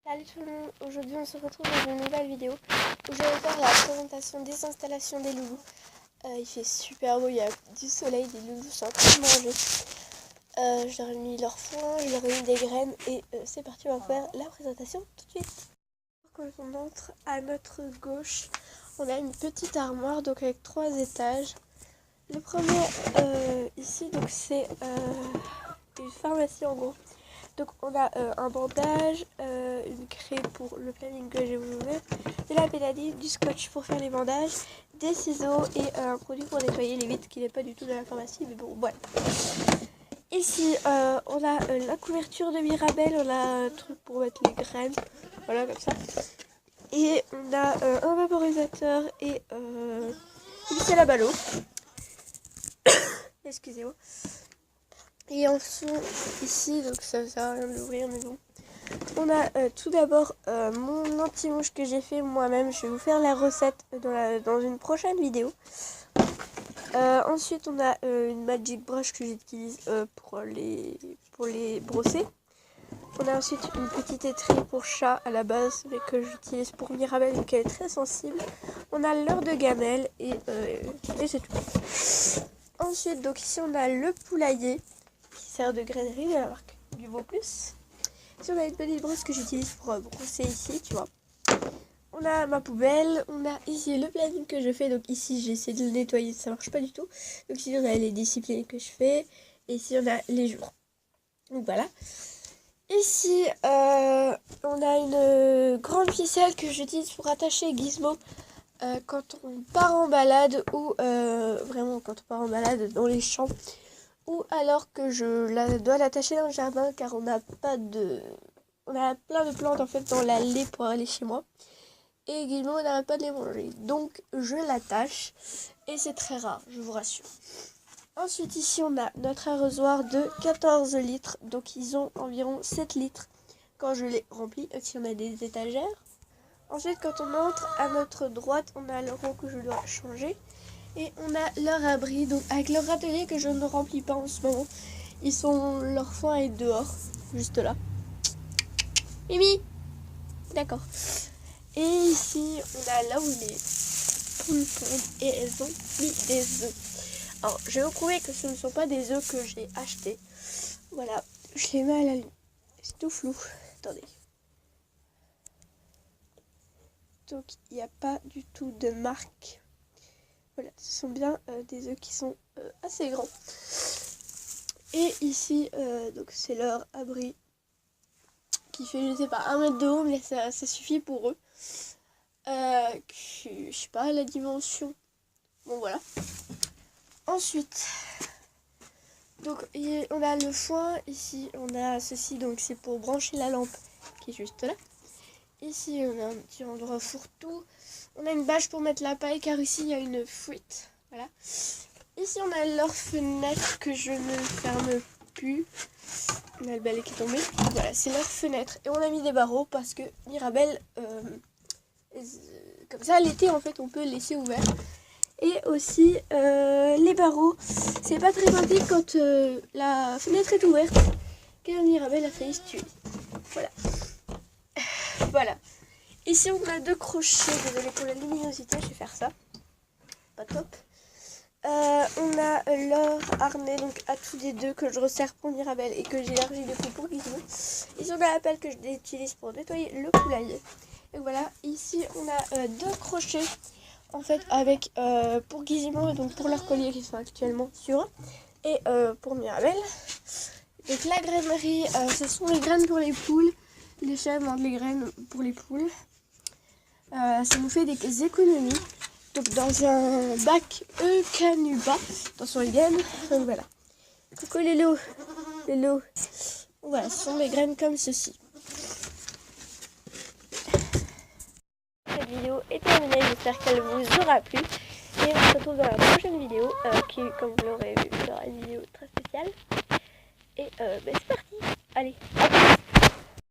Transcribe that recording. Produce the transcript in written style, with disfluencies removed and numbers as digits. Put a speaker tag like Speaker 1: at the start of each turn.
Speaker 1: Salut tout le monde, aujourd'hui on se retrouve dans une nouvelle vidéo où je vais faire la présentation des installations des loulous. Il fait super beau, il y a du soleil, des loulous sont en train de manger. Je leur ai mis leur foin, je leur ai mis des graines et c'est parti, on va faire la présentation tout de suite. Quand on entre à notre gauche, on a une petite armoire donc avec 3 étages. Le premier ici donc c'est une pharmacie en gros. Donc on a un bandage, une craie pour le planning que je vais vous ouvrir, de la bédadine, du scotch pour faire les bandages, des ciseaux et un produit pour nettoyer les vitres qui n'est pas du tout dans la pharmacie, mais bon voilà. Ici on a la couverture de Mirabelle, on a un truc pour mettre les graines, voilà comme ça. Et on a un vaporisateur et une selle à balot. Excusez-moi. Et en dessous, ici, donc ça sert à rien de l'ouvrir, mais bon. On a tout d'abord mon anti-mouche que j'ai fait moi-même. Je vais vous faire la recette dans une prochaine vidéo. Ensuite, on a une Magic Brush que j'utilise pour les brosser. On a ensuite une petite étrie pour chat à la base, mais que j'utilise pour Mirabelle, vu qu'elle est très sensible. On a l'heure de gamelle et c'est tout. Ensuite, donc ici, on a le poulailler qui sert de grainerie de la marque du Beau Plus. Ici on a une petite brosse que j'utilise pour brosser ici, tu vois. On a ma poubelle, on a ici le planning que je fais, donc ici j'ai essayé de le nettoyer, ça marche pas du tout. Donc ici on a les disciplines que je fais, et ici on a les jours. Donc voilà. Ici on a une grande ficelle que j'utilise pour attacher Gizmo quand on part en balade ou vraiment quand on part en balade dans les champs. Ou alors que je dois l'attacher dans le jardin car on a plein de plantes en fait dans l'allée pour aller chez moi. Et Gizmo n'arrête pas de les manger. Donc je l'attache et c'est très rare, je vous rassure. Ensuite ici on a notre arrosoir de 14 litres. Donc ils ont environ 7 litres quand je les remplis. Ici on a des étagères. Ensuite quand on entre à notre droite on a le rond que je dois changer. Et on a leur abri, donc avec leur râtelier que je ne remplis pas en ce moment. Leur foin est dehors, juste là. Mimi. D'accord. Et ici, on a là où les poules pondent et elles ont mis des œufs. Alors, je vais vous prouver que ce ne sont pas des œufs que j'ai achetés. Voilà, je les mets à la lumière. C'est tout flou. Attendez. Donc, il n'y a pas du tout de marque. Voilà, ce sont bien des œufs qui sont assez grands. Et ici, donc c'est leur abri qui fait, je sais pas, 1 mètre de haut, mais ça suffit pour eux. Je sais pas, la dimension. Bon, voilà. Ensuite, donc on a le foin. Ici, on a ceci, donc c'est pour brancher la lampe qui est juste là. Ici, on a un petit endroit fourre-tout. On a une bâche pour mettre la paille, car ici, il y a une fuite. Voilà. Ici, on a leur fenêtre que je ne ferme plus. On a le balai qui est tombé. Voilà, c'est leur fenêtre. Et on a mis des barreaux parce que Mirabelle, comme ça, l'été, en fait, on peut le laisser ouvert. Et aussi, les barreaux, c'est pas très pratique quand la fenêtre est ouverte, car Mirabelle a failli se tuer. Voilà. Voilà. Ici, on a 2 crochets. Désolée pour la luminosité, je vais faire ça. Pas top. On a leur harnais, donc à tous les deux, que je resserre pour Mirabelle et que j'élargis depuis pour Gizmo. Ici, on a la pelle que j'utilise pour nettoyer le poulailler. Et voilà, ici, on a 2 crochets, en fait, avec pour Gizmo et donc pour leur collier qui sont actuellement sur eux. Et pour Mirabelle. Donc la grainerie, ce sont les graines pour les poules. Les chats mangent les graines pour les poules. Ça nous fait des économies. Donc dans un bac Eucanuba, dans son hygiène. Donc voilà. Coucou les lots. Les lots. Voilà, ce sont des graines comme ceci. Cette vidéo est terminée, j'espère qu'elle vous aura plu. Et on se retrouve dans la prochaine vidéo, qui, comme vous l'aurez vu, sera une vidéo très spéciale. Et c'est parti. Allez, à plus.